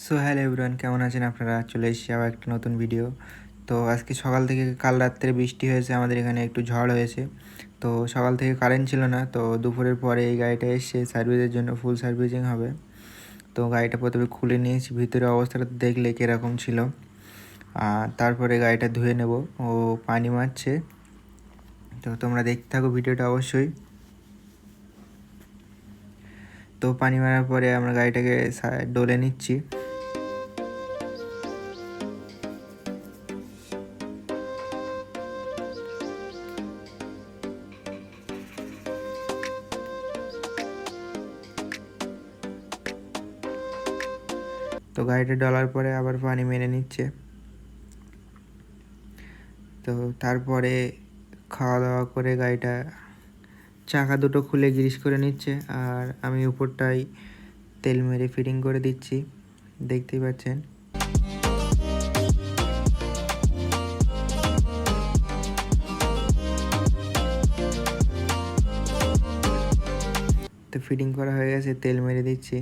So hello everyone, কেমন আছেন আপনারা? চলে এসেছি আবার একটা নতুন ভিডিও। তো আজকে সকাল থেকে কাল রাত্রে বৃষ্টি হয়েছে, আমাদের এখানে একটু ঝড় হয়েছে। তো সকাল থেকে কারেন্ট ছিল না, তো দুপুরের পরে এই গাড়িটা এসছে সার্ভিসের জন্য, ফুল সার্ভিসিং হবে। তো গাড়িটা প্রথমে খুলে নিয়েছি, ভিতরে অবস্থাটা দেখলে কীরকম ছিল। আর তারপরে গাড়িটা ধুয়ে নেব, ও পানি মারছে। তো তোমরা দেখতে থাকো ভিডিওটা অবশ্যই। তো পানি মারার পরে আমরা গাড়িটাকে ডলে নিচ্ছি। তো গাড়িটা ডলার পরে আবার পানি মেরে নিচ্ছে। তো তারপরে খাওয়া দাওয়া করে গাড়িটা চাকা দুটো খুলে গ্রিস করে নিচ্ছে, আর আমি উপরটাই তেল মেরে ফিটিং করে দিচ্ছি, দেখতেই পাচ্ছেন। তো ফিটিং করা হয়ে গেছে, তেল মেরে দিচ্ছি।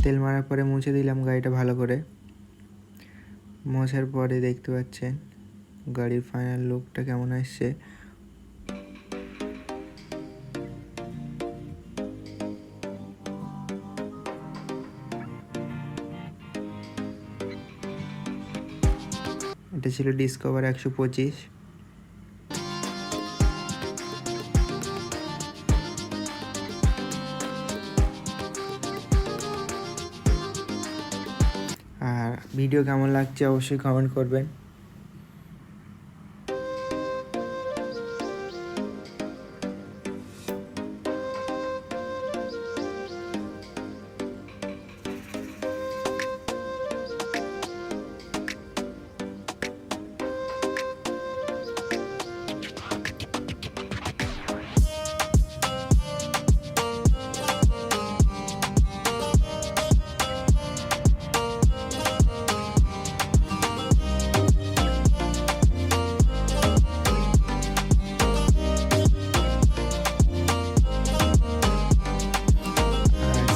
তেল মারার পরে মুছে দিলাম গাড়িটা ভালো করে। মোছার পরে দেখতে পাচ্ছেন গাড়ির ফাইনাল লুকটা কেমন আসছে। এটা ছিল ডিসকভার 125। আর ভিডিও কেমন লাগছে অবশ্যই কমেন্ট করবেন।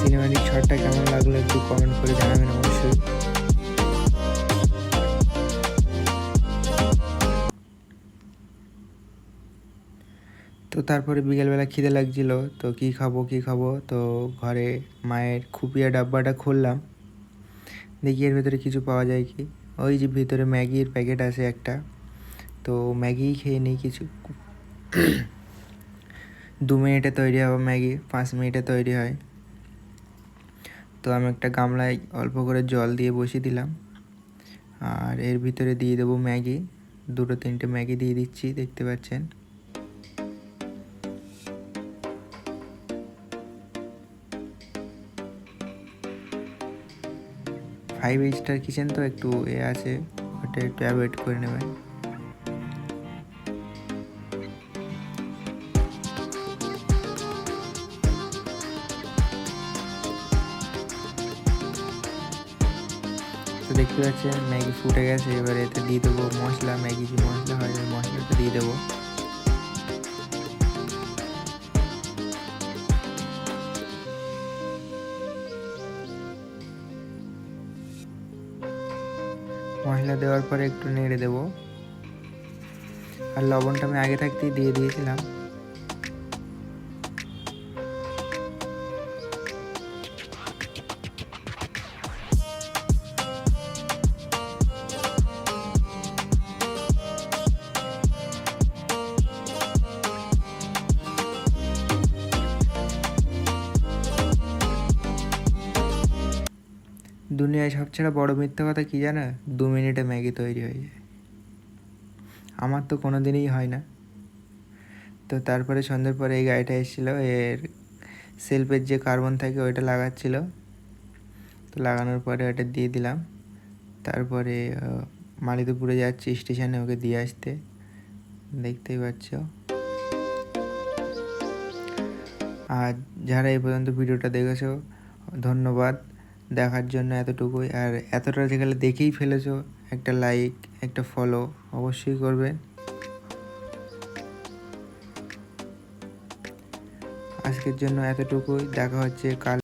সিনেমাটিক শটটা কেমন লাগলো একটু কমেন্ট করে জানাবেন অবশ্যই। তো তারপরে বিকেলবেলা খিদে লাগছিল, তো কি খাবো, তো ঘরে মায়ের খুপিয়া ডাব্বাটা খুললাম, দেখি এর ভেতরে কিছু পাওয়া যায় কি। ওই যে ভিতরে ম্যাগির প্যাকেট আছে একটা, তো ম্যাগি খেয়ে নিই কিছু। 2 মিনিটে তৈরি হবে ম্যাগি, 5 মিনিটে তৈরি হয়। তো আমি একটা গামলায় অল্প করে জল দিয়ে বসিয়ে দিলাম, আর এর ভিতরে দিয়ে দেবো ম্যাগি। 2-3টে ম্যাগি দিয়ে দিচ্ছি, দেখতে পাচ্ছেন। ফাইভ স্টার কিচেন তো একটু আছে, ওটা একটু অ্যাভয়েড করে নেবেন। তো দেখতে পাচ্ছেন ম্যাগি ফুটে গেছে, এবার এতে দিয়ে দেবো মশলা, ম্যাগি যে মশলা হয় ওই মশলাটা দিয়ে দেবো। মশলা দেওয়ার পরে একটু নেড়ে দেবো, আর লবণটা আমি আগে থাকতেই দিয়ে দিয়েছিলাম। দুনিয়ায় সবচেয়ে বড় মিথ্যা কথা কি জানো? 2 মিনিটে ম্যাগি তৈরি হয়ে যায়। আমার তো কোনো দিনই হয় না। তো তারপরে সন্ধ্যের পরে এই গাড়িটা এসেছিলো, এর সেলফের যে কার্বন থাকে ওইটা লাগাচ্ছিল। তো লাগানোর পরে ওটা দিয়ে দিলাম। তারপরে মালিদপুরে যাচ্ছি স্টেশনে ওকে দিয়ে আসতে, দেখতেই পাচ্ছ। আর যারা এই পর্যন্ত ভিডিওটা দেখেছো ধন্যবাদ দেখার জন্য এতটুকুই। আর এতটা যেখানে দেখেই ফেলেছো, একটা লাইক, একটা ফলো অবশ্যই করবেন। আজকের জন্য এতটুকুই, দেখা হচ্ছে কাল।